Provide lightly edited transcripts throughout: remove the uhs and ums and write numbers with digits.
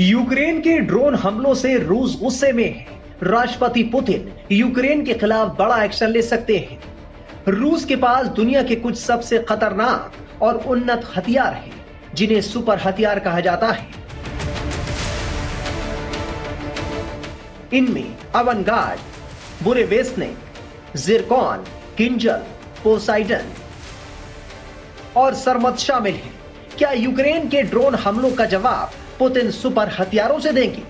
Ukraine के drone हमलों से रूस गुस्से में है। राष्ट्रपति पुतिन यूक्रेन के खिलाफ बड़ा एक्शन ले सकते हैं। रूस के पास दुनिया के कुछ सबसे खतरनाक और उन्नत हथियार हैं, जिन्हें सुपर हथियार कहा जाता है। इनमें अवनगार्ड, बुरेवेस्निक, जिरकॉन, किंजल, पोसाइडन और सरमत शामिल हैं। क्या यूक्रेन के ड्रोन हमलों का जवाब पुतिन सुपर हथियारों से देंगे?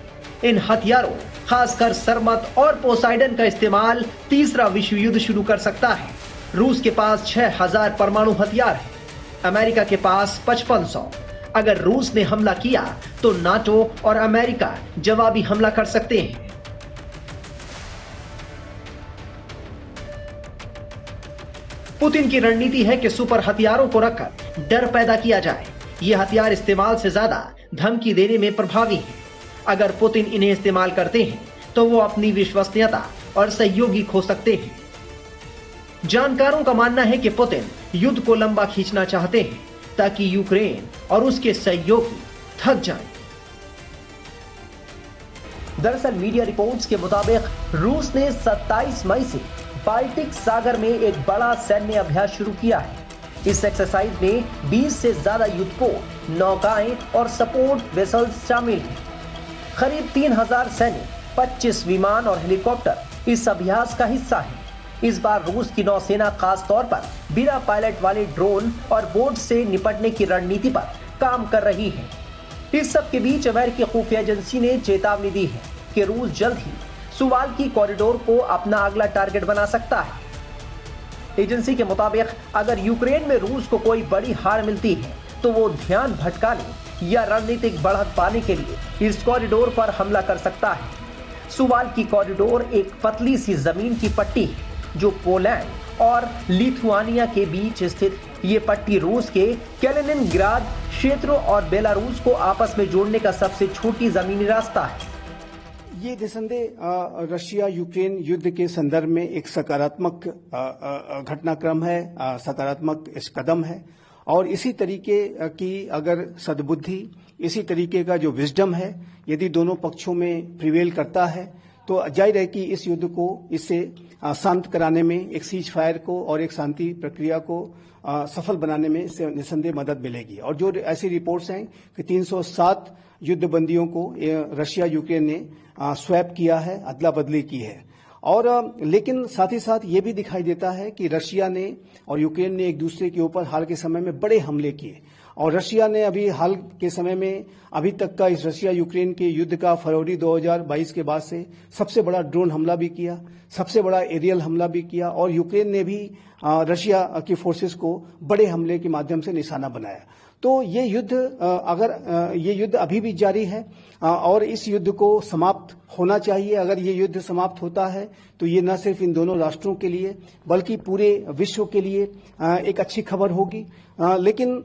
इन हथियारों, खासकर सरमत और पोसाइडन का इस्तेमाल तीसरा विश्व युद्ध शुरू कर सकता है। रूस के पास 6000 परमाणु हथियार हैं, अमेरिका के पास 5500। अगर रूस ने हमला किया तो नाटो और अमेरिका जवाबी हमला कर सकते हैं। पुतिन की रणनीति है कि सुपर हथियारों को रखकर डर पैदा किया जाए। ये हथियार इस्तेमाल से ज्यादा धमकी देने में प्रभावी है। अगर पुतिन इन्हें इस्तेमाल करते हैं तो वो अपनी विश्वसनीयता और सहयोगी खो सकते हैं। जानकारों का मानना है कि पुतिन युद्ध को लंबा खींचना चाहते हैं ताकि यूक्रेन और उसके सहयोगी थक जाएं। दरअसल मीडिया रिपोर्ट्स के मुताबिक रूस ने 27 मई से बाल्टिक सागर में एक बड़ा सैन्य अभ्यास शुरू किया है। इस एक्सरसाइज में 20 से ज्यादा युद्धपोत, नौकाएं और सपोर्ट वेसल्स शामिल हैं। करीब 3000 सैनिक, 25 विमान और हेलीकॉप्टर इस अभ्यास का हिस्सा है। इस बार रूस की नौसेना खास तौर पर बिना पायलट वाले ड्रोन और बोट से निपटने की रणनीति पर काम कर रही है। इस सब के बीच अमेरिकी खुफिया एजेंसी ने चेतावनी दी है कि रूस जल्द ही सुवाल्की कॉरिडोर को अपना अगला टारगेट बना सकता है। एजेंसी के मुताबिक अगर यूक्रेन में रूस को कोई बड़ी हार मिलती है तो वो ध्यान भटकाने या रणनीतिक बढ़त पाने के लिए इस कॉरिडोर पर हमला कर सकता है। सुवाल्की कॉरिडोर एक पतली सी जमीन की पट्टी है जो पोलैंड और लिथुआनिया के बीच स्थित ये पट्टी रूस के कैलिनिनग्राद क्षेत्रों और बेलारूस को आपस में जोड़ने का सबसे छोटी जमीनी रास्ता है। ये निसंदेह रशिया यूक्रेन युद्ध के संदर्भ में एक सकारात्मक घटनाक्रम है, सकारात्मक इस कदम है। और इसी तरीके की अगर सद्बुद्धि, इसी तरीके का जो विजडम है, यदि दोनों पक्षों में प्रिवेल करता है तो जाहिर है कि इस युद्ध को इससे शांत कराने में, एक सीज फायर को और एक शांति प्रक्रिया को सफल बनाने में इससे निसंदेह मदद मिलेगी। और जो ऐसी रिपोर्ट्स हैं कि 307 युद्ध बंदियों को रशिया यूक्रेन ने स्वैप किया है, अदला बदली की है। और लेकिन साथ ही साथ ये भी दिखाई देता है कि रशिया ने और यूक्रेन ने एक दूसरे के ऊपर हाल के समय में बड़े हमले किए। और रशिया ने अभी हाल के समय में अभी तक का इस रशिया यूक्रेन के युद्ध का फरवरी 2022 के बाद से सबसे बड़ा ड्रोन हमला भी किया, सबसे बड़ा एरियल हमला भी किया। और यूक्रेन ने भी रशिया की फोर्सेस को बड़े हमले के माध्यम से निशाना बनाया। तो ये युद्ध अभी भी जारी है और इस युद्ध को समाप्त होना चाहिए। अगर ये युद्ध समाप्त होता है तो ये न सिर्फ इन दोनों राष्ट्रों के लिए बल्कि पूरे विश्व के लिए एक अच्छी खबर होगी। लेकिन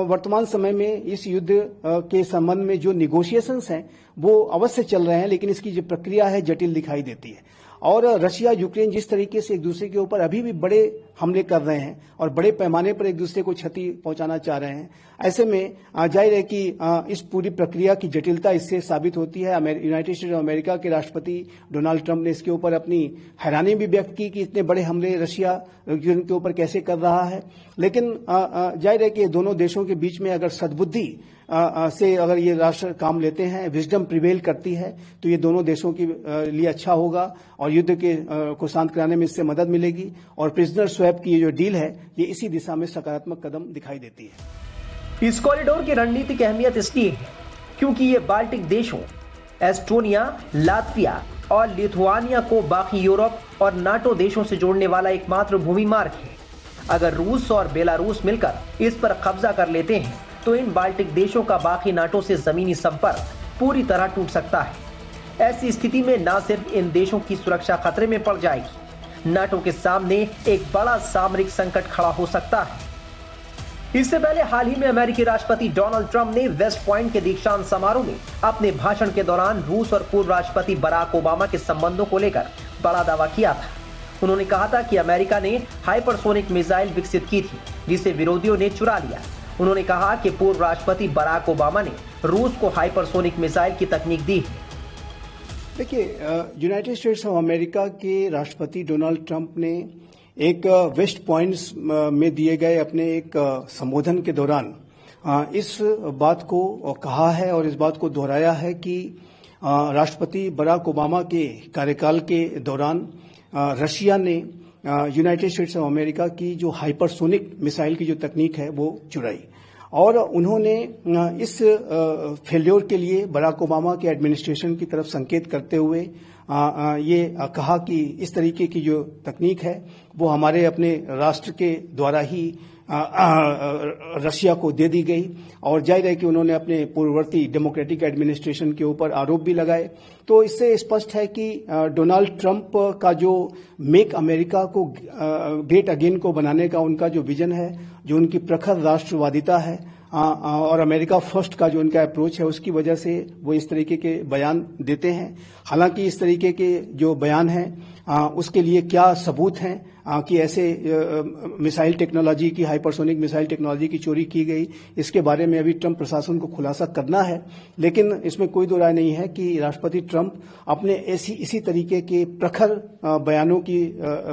वर्तमान समय में इस युद्ध के संबंध में जो निगोशिएशंस हैं वो अवश्य चल रहे हैं, लेकिन इसकी जो प्रक्रिया है जटिल दिखाई देती है। और रशिया यूक्रेन जिस तरीके से एक दूसरे के ऊपर अभी भी बड़े हमले कर रहे हैं और बड़े पैमाने पर एक दूसरे को क्षति पहुंचाना चाह रहे हैं, ऐसे में जाहिर है कि इस पूरी प्रक्रिया की जटिलता इससे साबित होती है। यूनाइटेड स्टेट्स ऑफ अमेरिका के राष्ट्रपति डोनाल्ड ट्रंप ने इसके ऊपर अपनी हैरानी भी व्यक्त की कि इतने बड़े हमले रशिया यूक्रेन के ऊपर कैसे कर रहा है। लेकिन जाहिर है कि दोनों देशों के बीच में अगर सद्बुद्धि से अगर ये राष्ट्र काम लेते हैं, विजडम प्रिवेल करती है, तो ये दोनों देशों के लिए अच्छा होगा और युद्ध के को शांत कराने में इससे मदद मिलेगी। और प्रिजनर स्वैप की ये जो डील है ये इसी दिशा में सकारात्मक कदम दिखाई देती है। इस कॉरिडोर की रणनीतिक अहमियत इसलिए है क्योंकि ये बाल्टिक देशों एस्टोनिया, लातविया और लिथुआनिया को बाकी यूरोप और नाटो देशों से जोड़ने वाला एकमात्र भूमि मार्ग है। अगर रूस और बेलारूस मिलकर इस पर कब्जा कर लेते हैं तो इन बाल्टिक देशों का बाकी नाटो से जमीनी संपर्क पूरी तरह टूट सकता है। ऐसी स्थिति में न सिर्फ इन देशों की सुरक्षा खतरे में पड़ जाएगी, नाटो के सामने एक बड़ा सामरिक संकट खड़ा हो सकता है। इससे पहले हाल ही में अमेरिकी राष्ट्रपति डोनाल्ड ट्रंप ने वेस्ट पॉइंट के दीक्षांत समारोह में अपने भाषण के दौरान रूस और पूर्व राष्ट्रपति बराक ओबामा के संबंधों को लेकर बड़ा दावा किया था। उन्होंने कहा था कि अमेरिका ने हाइपरसोनिक मिसाइल विकसित की थी जिसे विरोधियों ने चुरा लिया उन्होंने कहा कि पूर्व राष्ट्रपति बराक ओबामा ने रूस को हाइपरसोनिक मिसाइल की तकनीक दी है। देखिए, यूनाइटेड स्टेट्स ऑफ अमेरिका के राष्ट्रपति डोनाल्ड ट्रंप ने एक वेस्ट पॉइंट्स में दिए गए अपने एक संबोधन के दौरान इस बात को कहा है और इस बात को दोहराया है कि राष्ट्रपति बराक ओबामा के कार्यकाल के दौरान रशिया ने यूनाइटेड स्टेट्स ऑफ अमेरिका की जो हाइपरसोनिक मिसाइल की जो तकनीक है वो चुराई और उन्होंने इस फेल्योर के लिए बराक ओबामा के एडमिनिस्ट्रेशन की तरफ संकेत करते हुए ये कहा कि इस तरीके की जो तकनीक है वो हमारे अपने राष्ट्र के द्वारा ही रशिया को दे दी गई और जाहिर है कि उन्होंने अपने पूर्ववर्ती डेमोक्रेटिक एडमिनिस्ट्रेशन के ऊपर आरोप भी लगाए। तो इससे स्पष्ट है कि डोनाल्ड ट्रंप का जो मेक अमेरिका को ग्रेट अगेन को बनाने का उनका जो विजन है, जो उनकी प्रखर राष्ट्रवादिता है और अमेरिका फर्स्ट का जो उनका अप्रोच है, उसकी वजह से वो इस तरीके के बयान देते हैं। हालांकि इस तरीके के जो बयान हैं उसके लिए क्या सबूत हैं कि ऐसे मिसाइल टेक्नोलॉजी की, हाइपरसोनिक मिसाइल टेक्नोलॉजी की चोरी की गई, इसके बारे में अभी ट्रंप प्रशासन को खुलासा करना है। लेकिन इसमें कोई दो राय नहीं है कि राष्ट्रपति ट्रंप अपने इसी तरीके के प्रखर बयानों की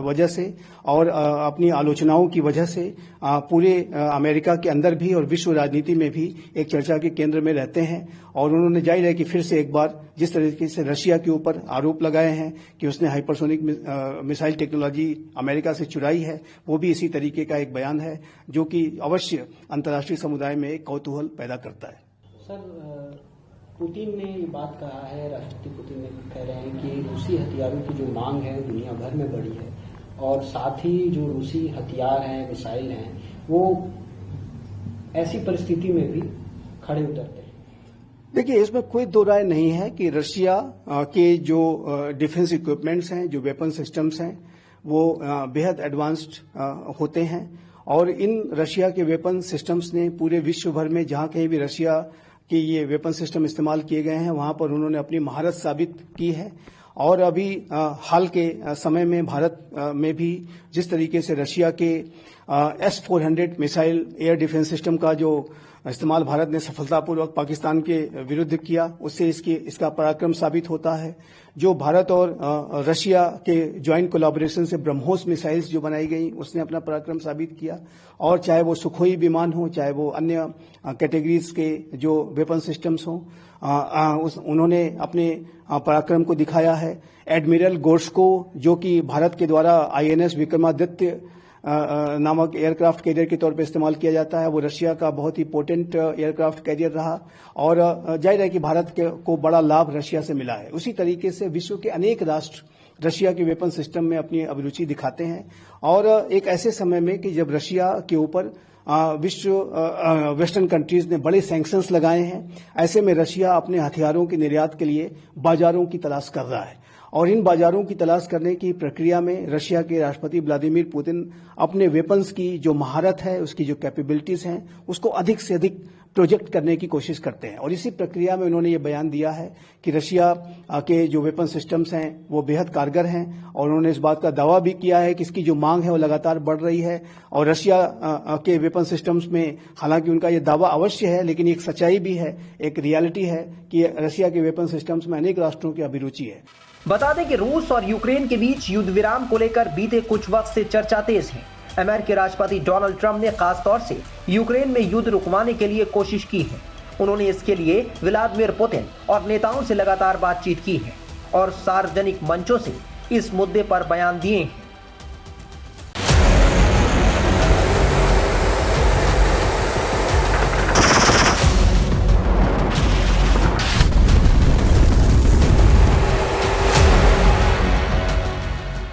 वजह से और अपनी आलोचनाओं की वजह से पूरे अमेरिका के अंदर भी और विश्व राजनीति में भी एक चर्चा के केंद्र में रहते हैं। और उन्होंने जाहिर है कि फिर से एक बार जिस तरीके से रशिया के ऊपर आरोप लगाए हैं कि उसने हाइपरसोनिक मिसाइल टेक्नोलॉजी अमेरिका से चुराई है, वो भी इसी तरीके का एक बयान है जो कि अवश्य अंतर्राष्ट्रीय समुदाय में एक कौतूहल पैदा करता है। सर, पुतिन ने ये बात कहा है, राष्ट्रपति पुतिन ने कह रहे हैं कि रूसी हथियारों की जो मांग है दुनिया भर में बढ़ी है और साथ ही जो रूसी हथियार हैं, मिसाइल हैं, वो ऐसी परिस्थिति में भी खड़े उतरते हैं। देखिए, इसमें कोई दो राय नहीं है कि रशिया के जो डिफेंस इक्विपमेंट्स हैं, जो वेपन सिस्टम्स हैं, वो बेहद एडवांस्ड होते हैं और इन रशिया के वेपन सिस्टम्स ने पूरे विश्व भर में जहां कहीं भी रशिया के ये वेपन सिस्टम इस्तेमाल किए गए हैं वहां पर उन्होंने अपनी महारत साबित की है। और अभी हाल के समय में भारत में भी जिस तरीके से रशिया के S-400 missile air defence system का जो इस्तेमाल भारत ने सफलतापूर्वक पाकिस्तान के विरुद्ध किया, उससे इसका पराक्रम साबित होता है। जो भारत और रशिया के ज्वाइंट कोलैबोरेशन से ब्रह्मोस मिसाइल्स जो बनाई गई, उसने अपना पराक्रम साबित किया। और चाहे वो सुखोई विमान हो, चाहे वो अन्य कैटेगरीज के जो वेपन सिस्टम्स हों, उन्होंने अपने पराक्रम को दिखाया है। एडमिरल गोर्स्को, जो कि भारत के द्वारा INS विक्रमादित्य नामक एयरक्राफ्ट कैरियर के तौर पर इस्तेमाल किया जाता है, वो रशिया का बहुत ही पोटेंट एयरक्राफ्ट कैरियर रहा और जाहिर है कि भारत को बड़ा लाभ रशिया से मिला है। उसी तरीके से विश्व के अनेक राष्ट्र रशिया के वेपन सिस्टम में अपनी अभिरुचि दिखाते हैं और एक ऐसे समय में कि जब रशिया के ऊपर वेस्टर्न कंट्रीज ने बड़े सैंक्शंस लगाए हैं, ऐसे में रशिया अपने हथियारों के निर्यात के लिए बाजारों की तलाश कर रहा है और इन बाजारों की तलाश करने की प्रक्रिया में रशिया के राष्ट्रपति व्लादिमीर पुतिन अपने वेपन्स की जो महारत है, उसकी जो कैपेबिलिटीज हैं, उसको अधिक से अधिक प्रोजेक्ट करने की कोशिश करते हैं। और इसी प्रक्रिया में उन्होंने ये बयान दिया है कि रशिया के जो वेपन सिस्टम्स हैं वो बेहद कारगर हैं और उन्होंने इस बात का दावा भी किया है कि इसकी जो मांग है वो लगातार बढ़ रही है। और रशिया के वेपन सिस्टम्स में हालांकि उनका ये दावा अवश्य है, लेकिन एक सच्चाई भी है, एक रियलिटी है कि रशिया के वेपन सिस्टम्स में अनेक राष्ट्रों की अभिरुचि है। बता दें कि रूस और यूक्रेन के बीच युद्ध विराम को लेकर बीते कुछ वक्त से चर्चा तेज है। अमेरिकी राष्ट्रपति डोनाल्ड ट्रंप ने खास तौर से यूक्रेन में युद्ध रुकवाने के लिए कोशिश की है। उन्होंने इसके लिए व्लादिमीर पुतिन और नेताओं से लगातार बातचीत की है और सार्वजनिक मंचों से इस मुद्दे पर बयान दिए हैं।